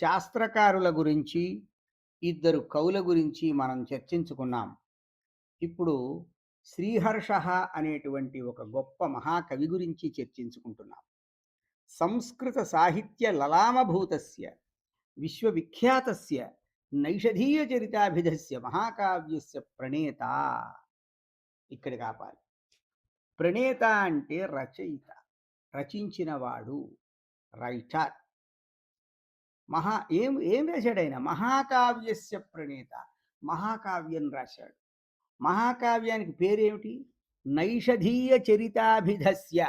శాస్త్రకారుల గురించి, ఇద్దరు కవుల గురించి మనం చర్చించుకున్నాం. ఇప్పుడు శ్రీహర్ష అనేటువంటి ఒక గొప్ప మహాకవి గురించి చర్చించుకుంటున్నాం. సంస్కృత సాహిత్య లలామభూతస్య విశ్వవిఖ్యాతస్య నైషధీయ చరితాభిధస్య మహాకావ్యస్య ప్రణేత. ఇక్కడికి ఆపాలి. ప్రణేత అంటే రచయిత, రచించినవాడు, రైటర్. మహా ఏం ఏం రాశాడు ఆయన? మహాకావ్యస్య ప్రణేత. మహాకావ్యం రాశాడు. మహాకావ్యానికి పేరేమిటి? నైషధీయ చరితాభిధస్య.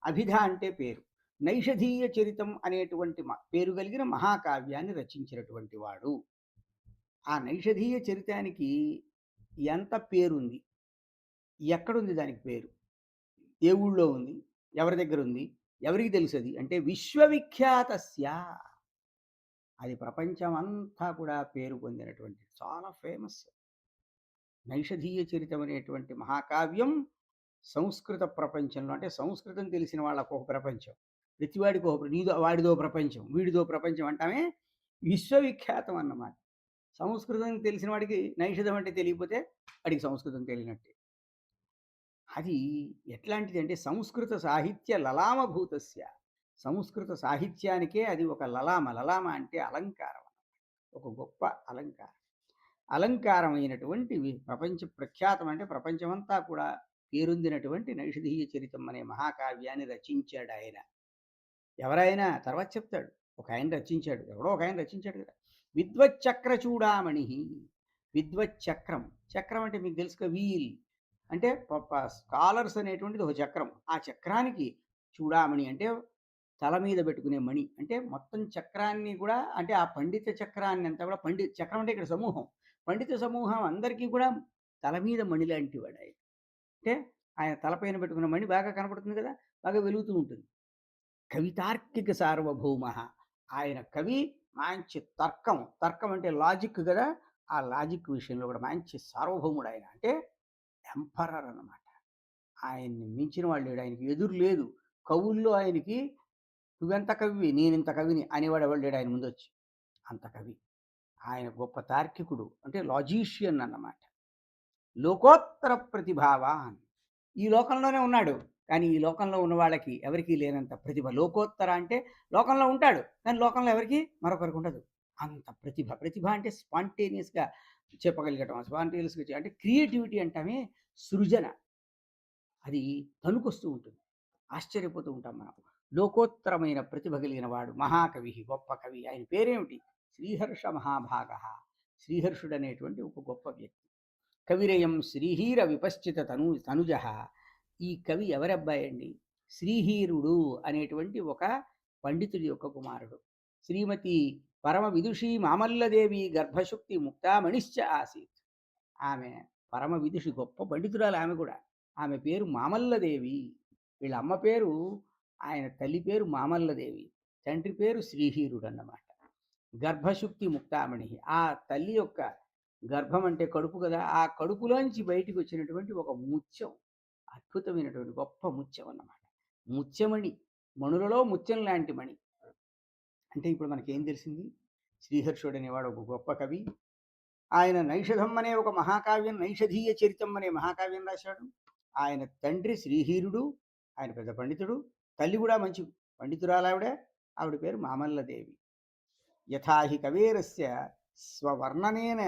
అభిధ అంటే పేరు. నైషధీయ చరితం అనేటువంటి పేరు కలిగిన మహాకావ్యాన్ని రచించినటువంటి వాడు. ఆ నైషధీయ చరితానికి ఎంత పేరుంది? ఎక్కడుంది దానికి పేరు? ఏ ఊళ్ళో ఉంది? ఎవరి దగ్గర ఉంది? ఎవరికి తెలుసది? అంటే విశ్వవిఖ్యాతస్య. అది ప్రపంచమంతా కూడా పేరు పొందినటువంటి చాలా ఫేమస్. నైషధీయ చరితం అనేటువంటి మహాకావ్యం సంస్కృత ప్రపంచంలో, అంటే సంస్కృతం తెలిసిన వాళ్ళకు ఒక ప్రపంచం, ప్రతివాడికి ఒక నీదో వాడిదో ప్రపంచం, వీడిదో ప్రపంచం అంటామే విశ్వవిఖ్యాతం అన్నమాట. సంస్కృతం తెలిసిన వాడికి నైషధం అంటే తెలియకపోతే వాడికి సంస్కృతం తెలియనట్టే. అది ఎట్లాంటిది అంటే సంస్కృత సాహిత్య లలామభూతస్య. సంస్కృత సాహిత్యానికే అది ఒక లలామ. లలామ అంటే అలంకారం, ఒక గొప్ప అలంకారం. అలంకారమైనటువంటి ప్రపంచ ప్రఖ్యాతం, అంటే ప్రపంచమంతా కూడా పేరొందినటువంటి నైషధీయ చరితం అనే మహాకావ్యాన్ని రచించాడు ఆయన. ఎవరైనా తర్వాత చెప్తాడు. ఒక ఆయన రచించాడు, ఎవడో ఒక ఆయన రచించాడు కదా. విద్వచ్చక్ర చూడామణి. విద్వచ్చక్రం, చక్రం అంటే మీకు తెలుసుగా, వీల్ అంటే స్కాలర్స్ అనేటువంటిది ఒక చక్రం. ఆ చక్రానికి చూడామణి అంటే తల మీద పెట్టుకునే మణి. అంటే మొత్తం చక్రాన్ని కూడా, అంటే ఆ పండిత చక్రాన్ని అంతా కూడా, చక్రం అంటే ఇక్కడ సమూహం, పండిత సమూహం అందరికీ కూడా తల మీద మణి లాంటి వాడు ఆయన. అంటే ఆయన తలపైన పెట్టుకున్న మణి బాగా కనపడుతుంది కదా, బాగా వెలుగుతూ ఉంటుంది. కవితార్కిక సార్వభౌమ. ఆయన కవి, మంచి తర్కం, తర్కం అంటే లాజిక్ కదా, ఆ లాజిక్ విషయంలో కూడా మంచి సార్వభౌముడు ఆయన. అంటే ఎంపరర్ అన్నమాట. ఆయన్ని మించిన వాళ్ళు లేడు, ఆయనకి ఎదురు లేదు. కవుల్లో ఆయనకి నువ్వెంత కవివి, నేనింత కవిని అనేవాడు ఎవడు లేడు ఆయన ముందొచ్చి. అంత కవి. ఆయన గొప్ప తార్కికుడు, అంటే లాజీషియన్ అన్నమాట. లోకోత్తర ప్రతిభావాన్. ఈ లోకంలోనే ఉన్నాడు, కానీ ఈ లోకంలో ఉన్న వాళ్ళకి ఎవరికీ లేనంత ప్రతిభ. లోకోత్తర అంటే లోకంలో ఉంటాడు, కానీ లోకంలో ఎవరికి మరొకరికి ఉండదు అంత ప్రతిభ. ప్రతిభ అంటే స్పాంటేనియస్గా చెప్పగలిగటం, స్పాంటేనియస్గా అంటే క్రియేటివిటీ అంటామే, సృజన. అది తణుకొస్తూ ఉంటుంది, ఆశ్చర్యపోతూ ఉంటాం మనం. లోకోత్తరమైన ప్రతిభ కలిగిన వాడు మహాకవి, గొప్ప కవి. ఆయన పేరేమిటి? శ్రీహర్ష మహాభాగ. శ్రీహర్షుడు అనేటువంటి ఒక గొప్ప వ్యక్తి. కవిరయం శ్రీహీర విపశ్చిత తనుజ. ఈ కవి ఎవరబ్బాయి అండి? శ్రీహీరుడు అనేటువంటి ఒక పండితుడి యొక్క కుమారుడు. శ్రీమతి పరమ విదుషి మామల్లదేవి గర్భశుక్తి ముక్తామణిశ్చ ఆసీత్. ఆమె పరమ విదుషి, గొప్ప పండితురాలు ఆమె కూడా. ఆమె పేరు మామల్లదేవి. వీళ్ళ అమ్మ పేరు, ఆయన తల్లి పేరు మామల్లదేవి, తండ్రి పేరు శ్రీహీరుడు అన్నమాట. గర్భశుక్తి ముక్తామణి. ఆ తల్లి యొక్క గర్భం అంటే కడుపు కదా, ఆ కడుపులోంచి బయటికి వచ్చినటువంటి ఒక ముత్యం, అద్భుతమైనటువంటి గొప్ప ముత్యం అన్నమాట. ముత్యమణి, మణులలో ముత్యం లాంటి మణి. అంటే ఇప్పుడు మనకేం తెలిసింది? శ్రీహర్షుడు అనేవాడు ఒక గొప్ప కవి. ఆయన నైషధం అనే ఒక మహాకావ్యం, నైషధీయ చరితం అనే మహాకావ్యం రాశాడు. ఆయన తండ్రి శ్రీహీరుడు, ఆయన పెద్ద పండితుడు. తల్లి కూడా మంచి పండితురాలావిడ, ఆవిడ పేరు మామల్లదేవి. యథాహి కవేరస్య స్వవర్ణనేన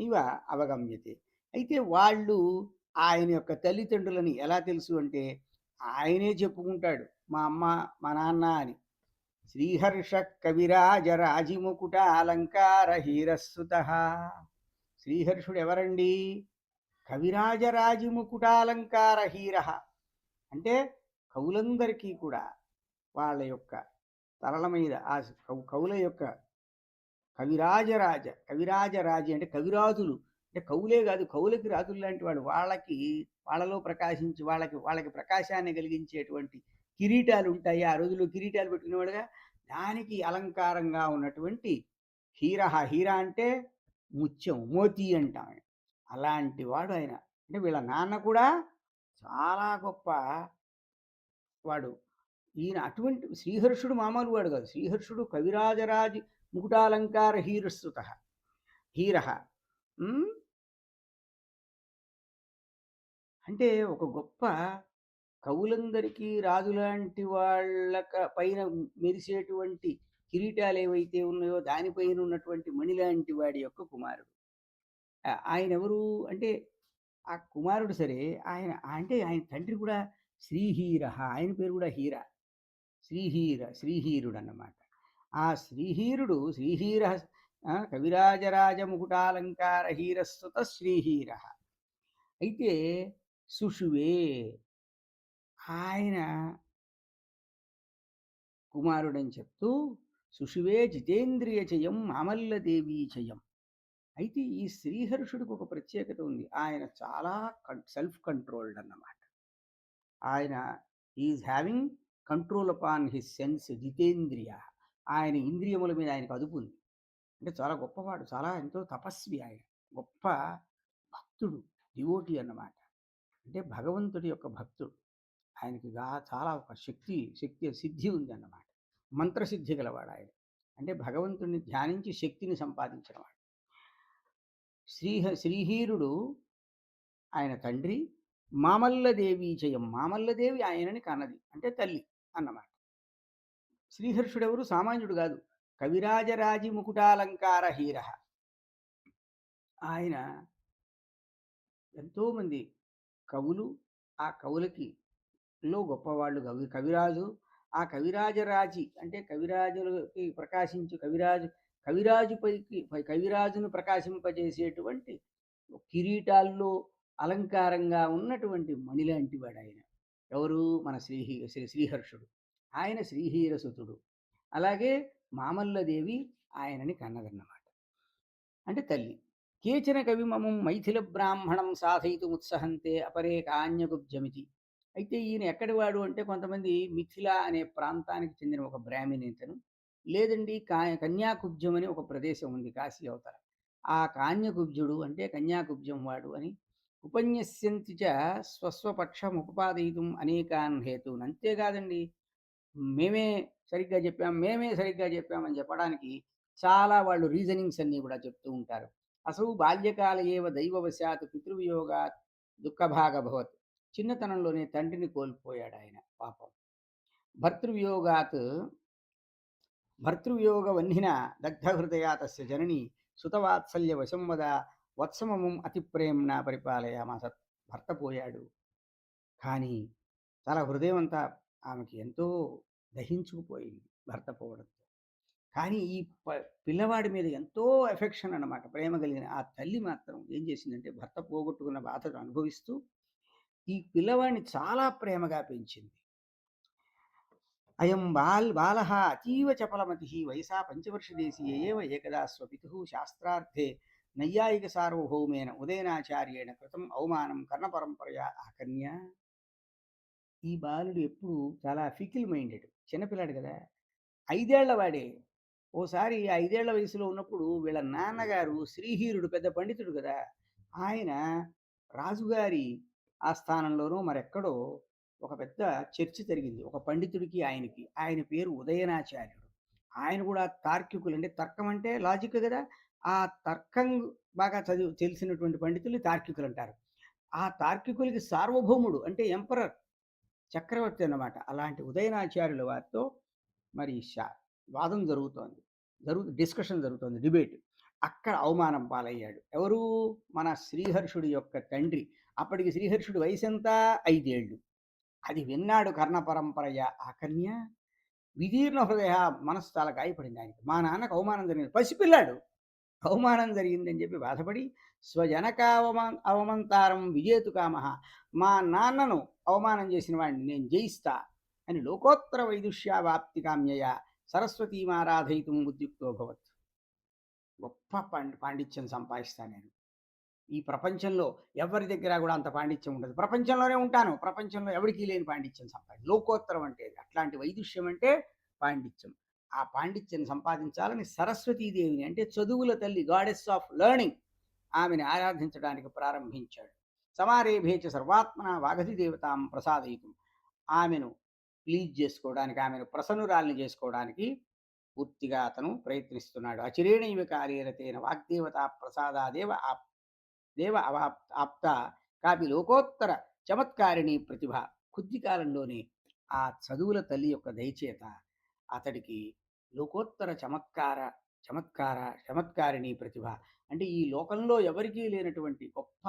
ఇవ అవగమ్యతే. అయితే వాళ్ళు ఆయన యొక్క తల్లిదండ్రులని ఎలా తెలుసు అంటే, ఆయనే చెప్పుకుంటాడు, మా అమ్మ మా నాన్న అని. శ్రీహర్ష కవిరాజ రాజిముకుట అలంకార హీరస్సుత. శ్రీహర్షుడు ఎవరండి? కవిరాజరాజిముకుటాలంకార హీర. అంటే కవులందరికీ కూడా వాళ్ళ యొక్క తలల మీద ఆ కవుల యొక్క కవిరాజరాజి అంటే కవిరాజులు, అంటే కవులే కాదు, కవులకి రాజులు లాంటి వాడు. వాళ్ళలో ప్రకాశించి వాళ్ళకి ప్రకాశాన్ని కలిగించేటువంటి కిరీటాలు ఉంటాయి. ఆ రోజుల్లో కిరీటాలు పెట్టుకునేవాడుగా, దానికి అలంకారంగా ఉన్నటువంటి హీర అంటే ముత్యం, మోతీ అంటాం. అలాంటి వాడు ఆయన. అంటే వీళ్ళ నాన్న కూడా చాలా గొప్ప వాడు. ఈయన అటువంటి శ్రీహర్షుడు మామూలు వాడు కాదు. శ్రీహర్షుడు కవిరాజరాజు ముకుటాలంకార హీరస్తుత హీర. అంటే ఒక గొప్ప కవులందరికీ రాజులాంటి వాళ్ళ పైన మెరిసేటువంటి కిరీటాలు ఏవైతే ఉన్నాయో దానిపైన ఉన్నటువంటి మణిలాంటి వాడి యొక్క కుమారుడు. ఆయన ఎవరు అంటే ఆ కుమారుడు సరే ఆయన అంటే ఆయన తండ్రి కూడా శ్రీహీర, ఆయన పేరు కూడా హీర. శ్రీహీరుడు అన్నమాట. ఆ శ్రీహీరుడు శ్రీహీర కవిరాజరాజ ముకుటాలంకార హీరస్తుత శ్రీహీర. అయితే సుషువే ఆయన కుమారుడని చెప్తూ సుషువే జితేంద్రియ చయం మామల్లదేవీ చయం. అయితే ఈ శ్రీహర్షుడికి ఒక ప్రత్యేకత ఉంది. ఆయన చాలా సెల్ఫ్ కంట్రోల్డ్ అన్నమాట. ఆయన is having control upon his sense జితేంద్రియ. ఆయన ఇంద్రియముల మీద ఆయనకు అదుపు ఉంది. అంటే చాలా గొప్పవాడు, చాలా ఎంతో తపస్వి ఆయన. గొప్ప భక్తుడు, డివోటీ అన్నమాట. అంటే భగవంతుడి యొక్క భక్తుడు. ఆయనకి చాలా ఒక శక్తి సిద్ధి ఉందన్నమాట. మంత్రసిద్ధి గలవాడు ఆయన. అంటే భగవంతుడిని ధ్యానించి శక్తిని సంపాదించినవాడు. శ్రీహీరుడు ఆయన తండ్రి. మామల్లదేవి చయం, మామల్లదేవి ఆయనని కన్నది, అంటే తల్లి అన్నమాట. శ్రీహర్షుడెవరు సామాన్యుడు కాదు, కవిరాజరాజి ముకుటాలంకార హీర. ఆయన ఎంతోమంది కవులు, ఆ కవులకి లో గొప్పవాళ్ళు కవిరాజు. ఆ కవిరాజరాజి అంటే కవిరాజులకి ప్రకాశించు కవిరాజును ప్రకాశింపజేసేటువంటి కిరీటాల్లో అలంకారంగా ఉన్నటువంటి మణిలాంటి వాడు ఆయన. ఎవరు? మన శ్రీహర్షుడు. ఆయన శ్రీహీరసుతుడు. అలాగే మామల్లదేవి ఆయనని కన్నదన్నమాట, అంటే తల్లి. కేచన కవిమమం మైథిల బ్రాహ్మణం సాధయితుముత్సహంతే అపరే కాన్యగుబ్జమితి. అయితే ఈయన ఎక్కడి వాడు అంటే కొంతమంది మిథిల అనే ప్రాంతానికి చెందిన ఒక బ్రాహ్మణేతను, లేదండి కన్యాకుబ్జం అని ఒక ప్రదేశం ఉంది కాశీ అవతల. ఆ కాన్యకుబ్జుడు అంటే కన్యాకుబ్జం వాడు అని ఉపన్యస్యంతి చ స్వస్వపక్షముపపాదయితుం అనేకాన్ హేతున్. అంతేకాదండి, మేమే సరిగ్గా చెప్పామని చెప్పడానికి చాలా వాళ్ళు రీజనింగ్స్ అన్నీ కూడా చెప్తూ ఉంటారు. అసలు బాల్యకాల ఏవ దైవవశాత్ పితృవియోగాత్ దుఃఖభాగభవత్. చిన్నతనంలోనే తండ్రిని కోల్పోయాడు ఆయన పాపం. భర్తృవియోగాత్ భర్తృవియోగ వన్నిన దగ్ధహృదయా తస్య జనని సుతవాత్సల్య వశం వద వత్సమమం అతి ప్రేమ్న పరిపాలయామాస. భర్త పోయాడు, కానీ చాలా హృదయం అంతా ఆమెకి ఎంతో దహించుకుపోయింది భర్త పోవడంతో. కానీ ఈ పిల్లవాడి మీద ఎంతో ఎఫెక్షన్ అన్నమాట, ప్రేమ కలిగిన ఆ తల్లి మాత్రం ఏం చేసిందంటే భర్త పోగొట్టుకున్న బాధను అనుభవిస్తూ ఈ పిల్లవాడిని చాలా ప్రేమగా పెంచింది. అయం బాలః అతీవ చపలమతి వయసా పంచవర్షదేశీయ ఏవ ఏకదా స్వపితుః శాస్త్రార్థే నైయాయిక సార్వభౌమేన ఉదయనాచార్యేణ కృతం అవమానం కర్ణపరంపరయా ఆకన్య. ఈ బాలుడు ఎప్పుడు చాలా ఫికిల్ మైండెడ్, చిన్నపిల్లాడు కదా, 5 ఏళ్ల వాడే. ఓసారి 5 ఏళ్ల వయసులో ఉన్నప్పుడు వీళ్ళ నాన్నగారు శ్రీహీరుడు పెద్ద పండితుడు కదా, ఆయన రాజుగారి ఆస్థానంలోనూ మరెక్కడో ఒక పెద్ద చర్చ జరిగింది ఒక పండితుడికి ఆయనకి. ఆయన పేరు ఉదయనాచార్యుడు. ఆయన కూడా తార్కికులు, అంటే తర్కం అంటే లాజిక్ కదా, ఆ తర్కం బాగా తెలిసినటువంటి పండితులు తార్కికులు అంటారు. ఆ తార్కికులకి సార్వభౌముడు అంటే ఎంపరర్, చక్రవర్తి అన్నమాట. అలాంటి ఉదయనాచార్యుల వారితో మరి వాదం డిస్కషన్ జరుగుతోంది, డిబేట్. అక్కడ అవమానం పాలయ్యాడు. ఎవరు? మన శ్రీహర్షుడి యొక్క తండ్రి. అప్పటికి శ్రీహర్షుడి వయసు ఎంత? 5 ఏళ్ళు. అది విన్నాడు కర్ణ పరంపరయ ఆకన్య. విదీర్ణ హృదయ, మనస్సు చాలా గాయపడింది ఆయనకి. మా నాన్నకు అవమానం జరిగింది, పసిపిల్లాడు, అవమానం జరిగిందని చెప్పి బాధపడి అవమంతారం విజేతు కామహ, మా నాన్నను అవమానం చేసిన వాడిని నేను జయిస్తా అని లోకోత్తర వైదుష్యావాప్తి కామ్యయ సరస్వతీమారాధయితుం ఉద్యుక్తో భవత్. గొప్ప పాండిత్యం సంపాదిస్తాను నేను. ఈ ప్రపంచంలో ఎవరి దగ్గర కూడా అంత పాండిత్యం ఉండదు. ప్రపంచంలోనే ఉంటాను, ప్రపంచంలో ఎవరికీ లేని పాండిత్యం లోకోత్తరం అంటే అట్లాంటి వైదుష్యం అంటే పాండిత్యం. ఆ పాండిత్యం సంపాదించాలని సరస్వతీదేవిని, అంటే చదువుల తల్లి, గాడెస్ ఆఫ్ లెర్నింగ్, ఆమెను ఆరాధించడానికి ప్రారంభించాడు. సమారేభేచ సర్వాత్మన వాగధి దేవతాం ప్రసాదయితం. ఆమెను ప్లీజ్ చేసుకోవడానికి, ఆమెను ప్రసన్నురాల్ని చేసుకోవడానికి పూర్తిగా అతను ప్రయత్నిస్తున్నాడు. అచిరేణైవ కాలేన తేన వాగ్దేవతా ప్రసాదాదేవ దేవ ఆప్త కాపి లోకోత్తర చమత్కారిణి ప్రతిభ. కొద్ది కాలంలోనే ఆ చదువుల తల్లి యొక్క దయచేత అతడికి లోకోత్తర చమత్కార చమత్కారిణి ప్రతిభ, అంటే ఈ లోకంలో ఎవరికీ లేనటువంటి గొప్ప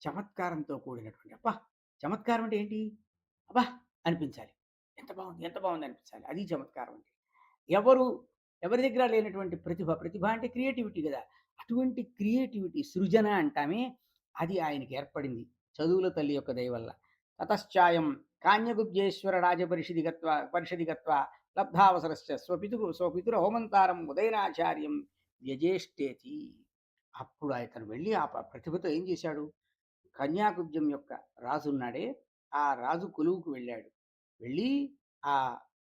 చమత్కారంతో కూడినటువంటి, అబ్బా! చమత్కారం అంటే ఏంటి? అబ్బా! అనిపించాలి. ఎంత బాగుంది, ఎంత బాగుంది అనిపించాలి. అది చమత్కారం అంటే. ఎవరు ఎవరి దగ్గర లేనటువంటి ప్రతిభ, ప్రతిభ అంటే క్రియేటివిటీ గదా! అటువంటి క్రియేటివిటీ సృజన అంటామే, అది ఆయనకి ఏర్పడింది చదువుల తల్లి యొక్క దయ వల్ల. తతశ్చాయం కాన్యగుబ్జేశ్వర పరిషది గత్వా లబ్ధావసరస్య స్వపితురు హోమంతారం ఉదయనాచార్యం వ్యజేష్టేతి. అప్పుడు అతను వెళ్ళి ఆ ప్రతిభతో ఏం చేశాడు? కన్యాకుబ్జం యొక్క రాజు ఉన్నాడే, ఆ రాజు కొలువుకు వెళ్ళాడు. వెళ్ళి ఆ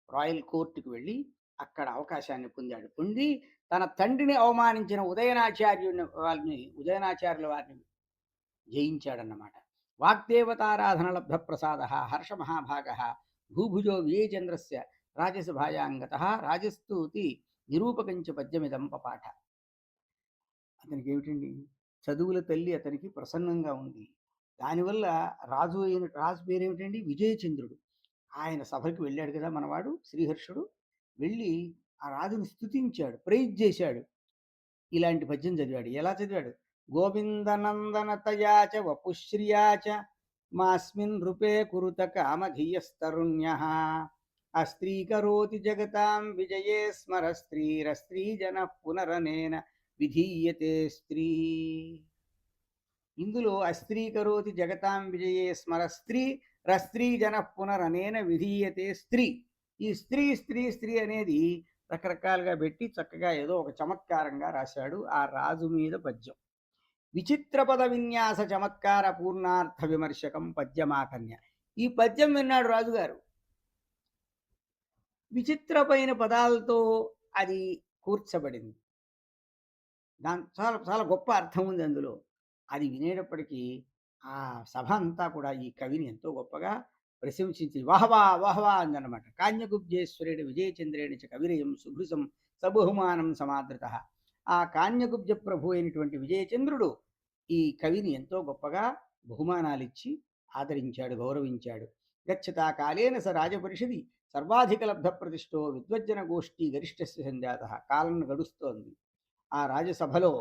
రాయల్ కోర్టుకు వెళ్ళి అక్కడ అవకాశాన్ని పొందాడు. పొంది తన తండ్రిని అవమానించిన ఉదయనాచార్యుల వారిని జయించాడన్నమాట. వాగ్దేవతారాధన లబ్ధ ప్రసాద హర్ష మహాభాగ భూభుజో విజయచంద్రస్య రాజసభాయాంగత రాజస్తూతి నిరూపకంచ పద్యమిదం పపాఠ. అతనికి ఏమిటండి, చదువుల తల్లి అతనికి ప్రసన్నంగా ఉంది. దానివల్ల రాజు పేరేమిటండి, విజయచంద్రుడు. ఆయన సభకి వెళ్ళాడు కదా మనవాడు శ్రీహర్షుడు. వెళ్ళి ఆ రాజుని స్తుతించాడు, ప్రైజ్ చేశాడు. ఇలాంటి పద్యం చదివాడు. ఎలా చదివాడు? గోవిందనందనతయాచ వపుశ్రియాచ మాస్మిన్ నృపే కురుత కామధీయస్తరుణ్య అస్త్రీకరోతి జగతాం విజయే స్మర స్త్రీరస్త్రీజన పునరనేన విధీయతే స్త్రీ. ఇందులో అస్త్రీకరోతి జగతాం విజయే స్మర స్త్రీ రస్త్రీ జన పునరనేన విధీయతే స్త్రీ. ఈ స్త్రీ స్త్రీ స్త్రీ అనేది రకరకాలుగా పెట్టి చక్కగా ఏదో ఒక చమత్కారంగా రాశాడు ఆ రాజు మీద పద్యం. విచిత్ర పద విన్యాస చమత్కార పూర్ణార్థ విమర్శకం పద్యమాకన్య. ఈ పద్యం విన్నాడు రాజుగారు. విచిత్రమైన పదాలతో అది కూర్చబడింది. దాని చాలా చాలా గొప్ప అర్థం ఉంది అందులో. అది వినేటప్పటికీ ఆ సభ అంతా కూడా ఈ కవిని ఎంతో గొప్పగా ప్రశంసించి వాహవా వాహవా అందనమాట. కాన్యకుబ్జేశ్వరుడు విజయచంద్రేణ చ కవిరయం సుభృసం సబహుమానం సమాదృత. ఆ కాన్యకుబ్జ ప్రభు అయినటువంటి విజయచంద్రుడు ఈ కవిని ఎంతో గొప్పగా బహుమానాలిచ్చి ఆదరించాడు, గౌరవించాడు. గచ్చతా కాలేన స రాజపరిషది సర్వాధిక లబ్ధ ప్రతిష్టో విద్వజ్జన గోష్ఠి గరిష్టస్య సంజాత. కాలం గడుస్తోంది. ఆ రాజసభలో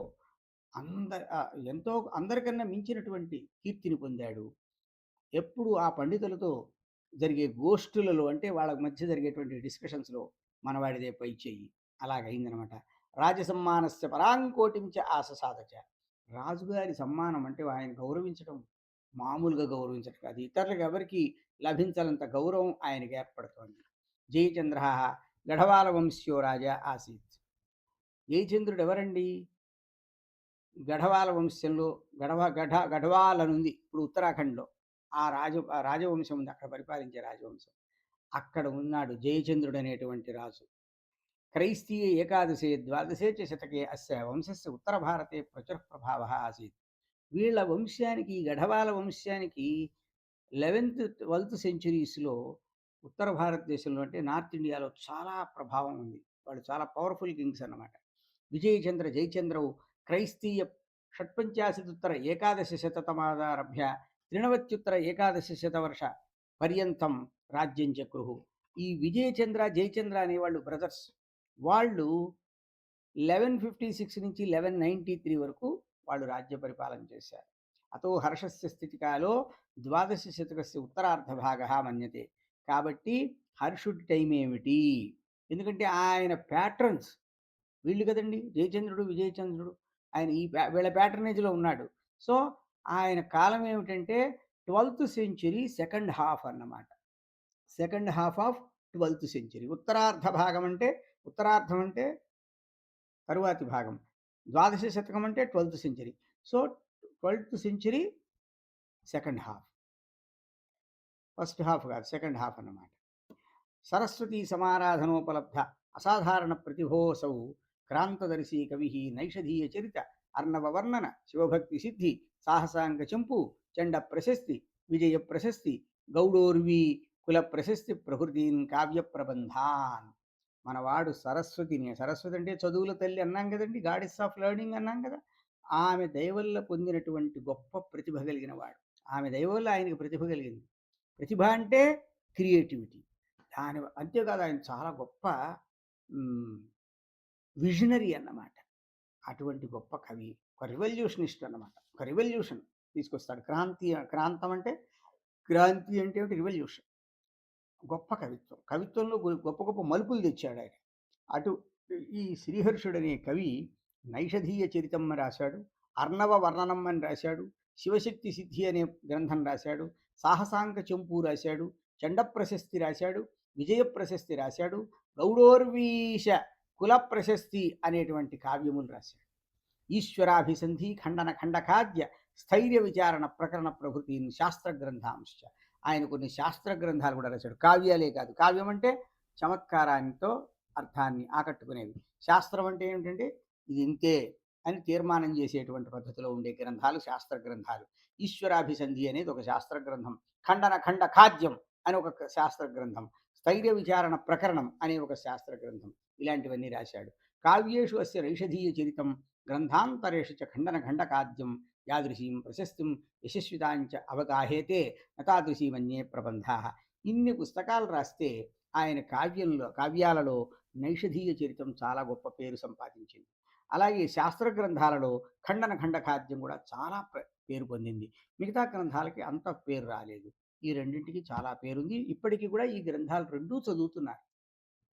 ఎంతో అందరికన్నా మించినటువంటి కీర్తిని పొందాడు. ఎప్పుడు ఆ పండితులతో జరిగే గోష్ఠులలో, అంటే వాళ్ళ మధ్య జరిగేటువంటి డిస్కషన్స్లో మనవాడిదే పై చెయ్యి. అలాగైందనమాట. రాజసమ్మానస్య పరాంకోటించ ఆససాదచ. రాజుగారి సమ్మానం అంటే ఆయన గౌరవించడం మామూలుగా గౌరవించడం కాదు. ఇతరులకు ఎవరికి లభించాలంత గౌరవం ఆయనకి ఏర్పడుతోంది. జయచంద్ర గఢవాల వంశ్యో రాజా ఆసీత్. జయచంద్రుడు ఎవరండి? గఢవాల వంశంలో గఢవాలనుంది ఇప్పుడు ఉత్తరాఖండ్లో. ఆ రాజవంశం ఉంది, అక్కడ పరిపాలించే రాజవంశం. అక్కడ ఉన్నాడు జయచంద్రుడు అనేటువంటి రాజు. క్రైస్తీయ ఏకాదశే ద్వాదశే చ శతకే అస్య వంశస్య ఉత్తర భారతే ప్రచుర ప్రభావ ఆసీత్. వీళ్ళ వంశానికి, ఈ గఢవాల వంశానికి 11th 12th సెంచురీస్లో ఉత్తర భారతదేశంలో అంటే నార్త్ ఇండియాలో చాలా ప్రభావం ఉంది. వాళ్ళు చాలా పవర్ఫుల్ కింగ్స్ అన్నమాట. విజయచంద్ర జయచంద్రవు క్రైస్తీయ షట్పంచాశదుత్తర ఏకాదశ శతతమాదారభ్య త్రినవత్యుత్తర ఏకాదశ శతవర్ష పర్యంతం రాజ్యం చక్రుహు. ఈ విజయచంద్ర జయచంద్ర అనేవాళ్ళు బ్రదర్స్. వాళ్ళు 1156 నుంచి 1193 వరకు వాళ్ళు రాజ్య పరిపాలన చేశారు. అతో హర్షస్య స్థితికాలో ద్వాదశ శతకస్య ఉత్తరార్ధ భాగ మన్యతే. కాబట్టి హర్షుడి టైం ఏమిటి? ఎందుకంటే ఆయన ప్యాట్రన్స్ వీళ్ళు కదండి, జయచంద్రుడు విజయచంద్రుడు. ఆయన వీళ్ళ ప్యాటర్నేజ్లో ఉన్నాడు. సో ఆయన కాలం ఏమిటంటే 12th సెంచురీ సెకండ్ హాఫ్ అన్నమాట. Second half of 12th century. ఉత్తరార్ధ భాగం అంటే, ఉత్తరార్ధం అంటే తరువాతి భాగం. ద్వాదశ శతకం అంటే 12th century. So 12th century second half. First half కాదు, సెకండ్ హాఫ్ అన్నమాట. సరస్వతీ సమారాధనోపలబ్ధ అసాధారణ ప్రతిభోసౌ క్రాంతదర్శీ కవి నైషధీయ చరిత అర్ణవ వర్ణన శివభక్తి సిద్ధి సాహసాంగ చంపు చండ ప్రశస్తి విజయ ప్రశస్తి గౌడోర్వి కుల ప్రశస్తి ప్రకృతీన్ కావ్య ప్రబంధాన్. మనవాడు సరస్వతిని, సరస్వతి అంటే చదువుల తల్లి అన్నాం కదండీ! గాడెస్ ఆఫ్ లెర్నింగ్ అన్నాం కదా! ఆమె దయ వల్ల పొందినటువంటి గొప్ప ప్రతిభ కలిగిన వాడు. ఆమె దయ వల్ల ఆయనకి ప్రతిభ కలిగింది. ప్రతిభ అంటే క్రియేటివిటీ. అంతేకాదు ఆయన చాలా గొప్ప హ్మ్, విజనరీ అన్నమాట. అటువంటి గొప్ప కవి. ఒక రివల్యూషనిస్ట్ అన్నమాట. ఒక రివల్యూషన్ తీసుకొస్తాడు. క్రాంతం అంటే క్రాంతి అంటే ఏమిటి? రివల్యూషన్. గొప్ప కవిత్వం. కవిత్వంలో గొప్ప గొప్ప మలుపులు తెచ్చాడాయన. అటు ఈ శ్రీహర్షుడనే కవి నైషధీయ చరితం అని రాశాడు. అర్ణవ వర్ణనం అని రాశాడు. శివశక్తి సిద్ధి అనే గ్రంథం రాశాడు. సాహసాంక చెంపు రాశాడు. చండ ప్రశస్తి రాశాడు. విజయ ప్రశస్తి రాశాడు. గౌడోర్వీశ కుల ప్రశస్తి అనేటువంటి కావ్యములు రాశాడు. ఈశ్వరాభిసంధి ఖండన ఖండకాద్య స్థైర్య విచారణ ప్రకరణ ప్రభృతిని శాస్త్ర గ్రంథాంశ. ఆయన కొన్ని శాస్త్ర గ్రంథాలు కూడా రాశాడు. కావ్యాలే కాదు. కావ్యం అంటే చమత్కారానితో అర్థాన్ని ఆకట్టుకునేవి. శాస్త్రం అంటే ఏమిటంటే ఇది ఇంతే అని తీర్మానం చేసేటువంటి పద్ధతిలో ఉండే గ్రంథాలు శాస్త్ర గ్రంథాలు. ఈశ్వరాభిసంధి అనేది ఒక శాస్త్ర గ్రంథం. ఖండన ఖండ ఖాద్యం అని ఒక శాస్త్ర గ్రంథం. స్థైర్య విచారణ ప్రకరణం అనే ఒక శాస్త్ర గ్రంథం. ఇలాంటివన్నీ రాశాడు. కావ్యేషు అస్య నైషధీయ చరితం గ్రంథాంతరేషు చ ఖండన ఖండకాద్యం యాదృశీం ప్రశస్తిం యశస్వితాంచ అవగాహేతే నతాదృశీమన్యే ప్రబంధా. ఇన్ని పుస్తకాలు రాస్తే ఆయన కావ్యాలలో నైషధీయ చరితం చాలా గొప్ప పేరు సంపాదించింది. అలాగే శాస్త్ర గ్రంథాలలో ఖండన ఖండకాద్యం కూడా చాలా పేరు పొందింది. మిగతా గ్రంథాలకి అంత పేరు రాలేదు. ఈ రెండింటికి చాలా పేరుంది. ఇప్పటికీ కూడా ఈ గ్రంథాలు రెండూ చదువుతున్నారు.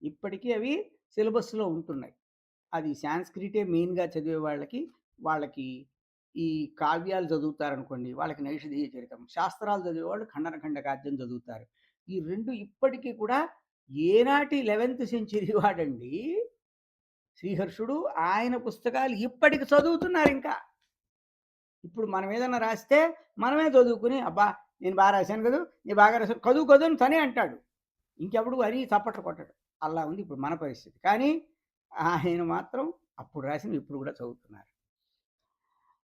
ఇప్పటికీ అవి సిలబస్లో ఉంటున్నాయి. అది సాంస్క్రిటే మెయిన్గా చదివే వాళ్ళకి ఈ కావ్యాలు చదువుతారనుకోండి, వాళ్ళకి నైషధీయ చరితం. శాస్త్రాలు చదివేవాళ్ళు ఖండన ఖండకాద్యం చదువుతారు. ఈ రెండు ఇప్పటికీ కూడా ఏనాటి 11th సెంచరీ వాడండి శ్రీహర్షుడు. ఆయన పుస్తకాలు ఇప్పటికి చదువుతున్నారు ఇంకా. ఇప్పుడు మనం ఏదన్నా రాస్తే మనమే చదువుకుని అబ్బా నేను బాగా రాశాను కదా, నేను బాగా రాశాను కదువు అని తనే అంటాడు. ఇంకెప్పుడు అని చప్పట్లు కొట్టడు. అలా ఉంది ఇప్పుడు మన పరిస్థితి. కానీ ఆయన మాత్రం అప్పుడు రాసినవి ఇప్పుడు కూడా చదువుతున్నారు.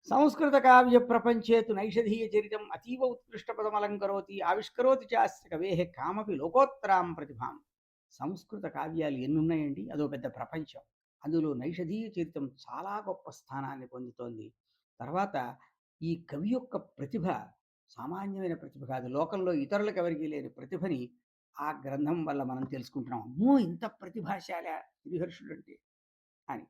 సంస్కృత కావ్య ప్రపంచేతు నైషధీయ చరితం అతీవ ఉత్కృష్ట పదమలంకరోతి ఆవిష్కరోతి చాస్య కవేహ కామపి లోకోత్తరాం ప్రతిభాం. సంస్కృత కావ్యాలు ఎన్నున్నాయండి? అదో పెద్ద ప్రపంచం. అందులో నైషధీయ చరితం చాలా గొప్ప స్థానాన్ని పొందుతోంది. తర్వాత ఈ కవి యొక్క ప్రతిభ సామాన్యమైన ప్రతిభ కాదు. లోకంలో ఇతరులకు ఎవరికీ లేని ప్రతిభని ఆ గ్రంథం వల్ల మనం తెలుసుకుంటున్నాం. అమ్మో ఇంత ప్రతిభాశాల శ్రీహర్షుడు అంటే అని.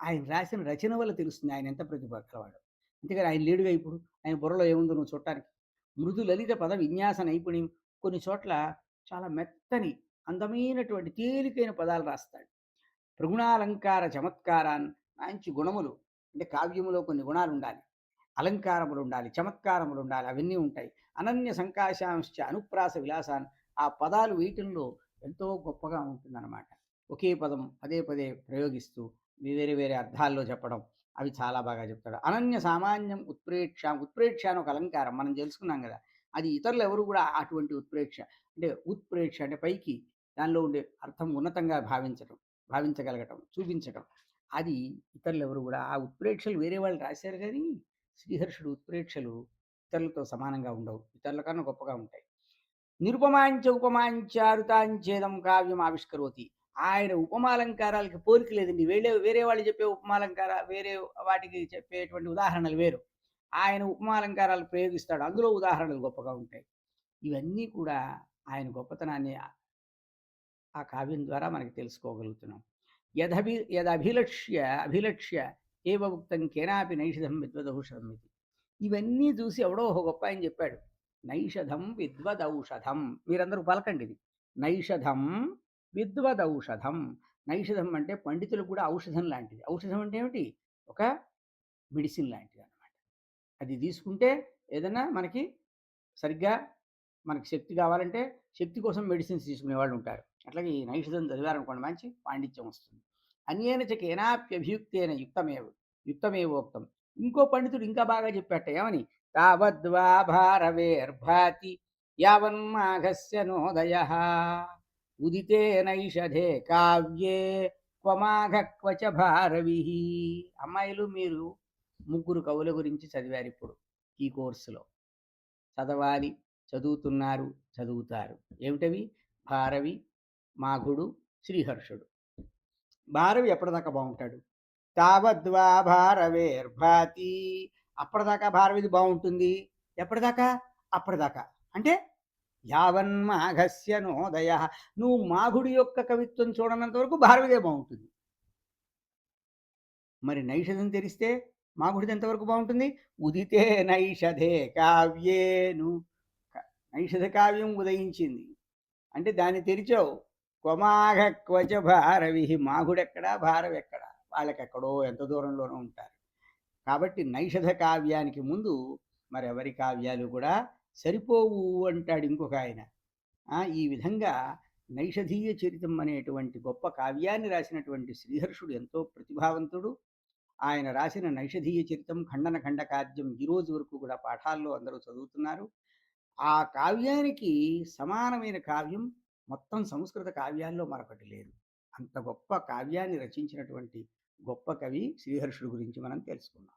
ఆయన రాసిన రచన వల్ల తెలుస్తుంది ఆయన ఎంత ప్రతిభ కలవాడు. అంతేగాని ఆయన లేడుగా ఇప్పుడు. ఆయన బుర్రలో ఏముందో నువ్వు చూడటానికి. మృదు లలిత పద విన్యాస నైపుణ్యం. కొన్ని చోట్ల చాలా మెత్తని అందమైనటువంటి తేలికైన పదాలు రాస్తాడు. ప్రగుణాలంకార చమత్కారాన్. మంచి గుణములు అంటే కావ్యములో కొన్ని గుణాలు ఉండాలి. అలంకారములు ఉండాలి, చమత్కారములు ఉండాలి, అవన్నీ ఉంటాయి. అనన్య సంకాశాంశ అనుప్రాస విలాసాన్. ఆ పదాలు వీటిల్లో ఎంతో గొప్పగా ఉంటుందన్నమాట. ఒకే పదం పదే పదే ప్రయోగిస్తూ వేరే వేరే అర్థాల్లో చెప్పడం అవి చాలా బాగా చెప్తాడు. అనన్య సామాన్యం ఉత్ప్రేక్ష అని ఒక అలంకారం మనం తెలుసుకున్నాం కదా. అది ఇతరులు ఎవరు కూడా అటువంటి ఉత్ప్రేక్ష అంటే ఉత్ప్రేక్ష అంటే పైకి దానిలో ఉండే అర్థం ఉన్నతంగా భావించగలగటం, చూపించటం. అది ఇతరులు ఎవరు కూడా ఆ ఉత్ప్రేక్షలు వేరే వాళ్ళు రాశారు కానీ శ్రీహర్షుడు ఉత్ప్రేక్షలు ఇతరులతో సమానంగా ఉండవు. ఇతరుల కన్నా గొప్పగా ఉంటాయి. నిరుపమాంచ ఉపమాంచారుతాంచేదం కావ్యం ఆవిష్కరోతి. ఆయన ఉపమాలంకారాలకి పోలిక లేదండి. వేరే వాళ్ళు చెప్పే వేరే వాటికి చెప్పేటువంటి ఉదాహరణలు వేరు. ఆయన ఉపమాలంకారాలు ప్రయోగిస్తాడు. అందులో ఉదాహరణలు గొప్పగా ఉంటాయి. ఇవన్నీ కూడా ఆయన గొప్పతనాన్ని ఆ కావ్యం ద్వారా మనకి తెలుసుకోగలుగుతున్నాం. అభిలక్ష్య ఏవ ఉక్తం కేనాపి నైషధం విద్వదౌషధం ఇది. ఇవన్నీ చూసి ఎవడో ఒక గొప్ప ఆయన చెప్పాడు. నైషధం విద్వదౌషధం. మీరందరూ పలకండి ఇది. నైషధం విద్వదౌషధం. నైషధం అంటే పండితులకు కూడా ఔషధం లాంటిది. ఔషధం అంటే ఏమిటి? ఒక మెడిసిన్ లాంటిది అనమాట. అది తీసుకుంటే ఏదైనా మనకి సరిగ్గా మనకి శక్తి కావాలంటే శక్తి కోసం మెడిసిన్స్ తీసుకునే వాళ్ళు ఉంటారు. అట్లాగే ఈ నైషధం చదివారనుకోండి మంచి పాండిత్యం వస్తుంది. అన్యేన చ కేనాప్యభియుక్తేన యుక్తమేవోక్తం. ఇంకో పండితుడు ఇంకా బాగా చెప్పాట ఏమని? తావద్వా భారవేర్భాతి యావన్మాఘస్య నోదయః ఉదితే నైషధే కావ్యే క్వమాఘ క్వచ భారవిః. అమ్మాయిలు మీరు ముగ్గురు కవుల గురించి చదివారు ఇప్పుడు ఈ కోర్సులో. చదవాలి, చదువుతున్నారు, చదువుతారు. ఏమిటవి? భారవి, మాఘుడు, శ్రీహర్షుడు. భారవి ఎప్పటిదాకా బావుంటాడు. తావద్వా భారవేర్భాతి అప్పటిదాకా భారవిది బావుంటుంది. ఎప్పటిదాకా? అప్పటిదాకా. అంటే యావన్మాఘస్య నోదయః నువ్వు మాఘుడి యొక్క కవిత్వం చూడనంత వరకు భారవిదే బావుంటుంది. మరి నైషధం తెరిస్తే మాగుడిది ఎంతవరకు బావుంటుంది? ఉదితే నైషధే కావ్యేను క నైషధ కావ్యం ఉదయించింది. అంటే దాన్ని తెరిచావు. క్వమాఘ క్వచ భారవిః మాగుడెక్కడా? భారవెక్కడా? వాళ్ళకెక్కడో ఎంత దూరంలోనో ఉంటారు. కాబట్టి నైషధ కావ్యానికి ముందు మరెవరి కావ్యాలు కూడా సరిపోవు అంటాడు ఇంకొకాయన. ఈ విధంగా నైషధీయ చరితం అనేటువంటి గొప్ప కావ్యాన్ని రాసినటువంటి శ్రీహర్షుడు ఎంతో ప్రతిభావంతుడు. ఆయన రాసిన నైషధీయ చరితం, ఖండన ఖండకాద్యం ఈ రోజు వరకు కూడా పాఠాల్లో అందరూ చదువుతున్నారు. ఆ కావ్యానికి సమానమైన కావ్యం మొత్తం సంస్కృత కావ్యాల్లో మరొకటి లేదు. అంత గొప్ప కావ్యాన్ని రచించినటువంటి గొప్ప కవి శ్రీహర్షుడు గురించి మనం తెలుసుకున్నాం.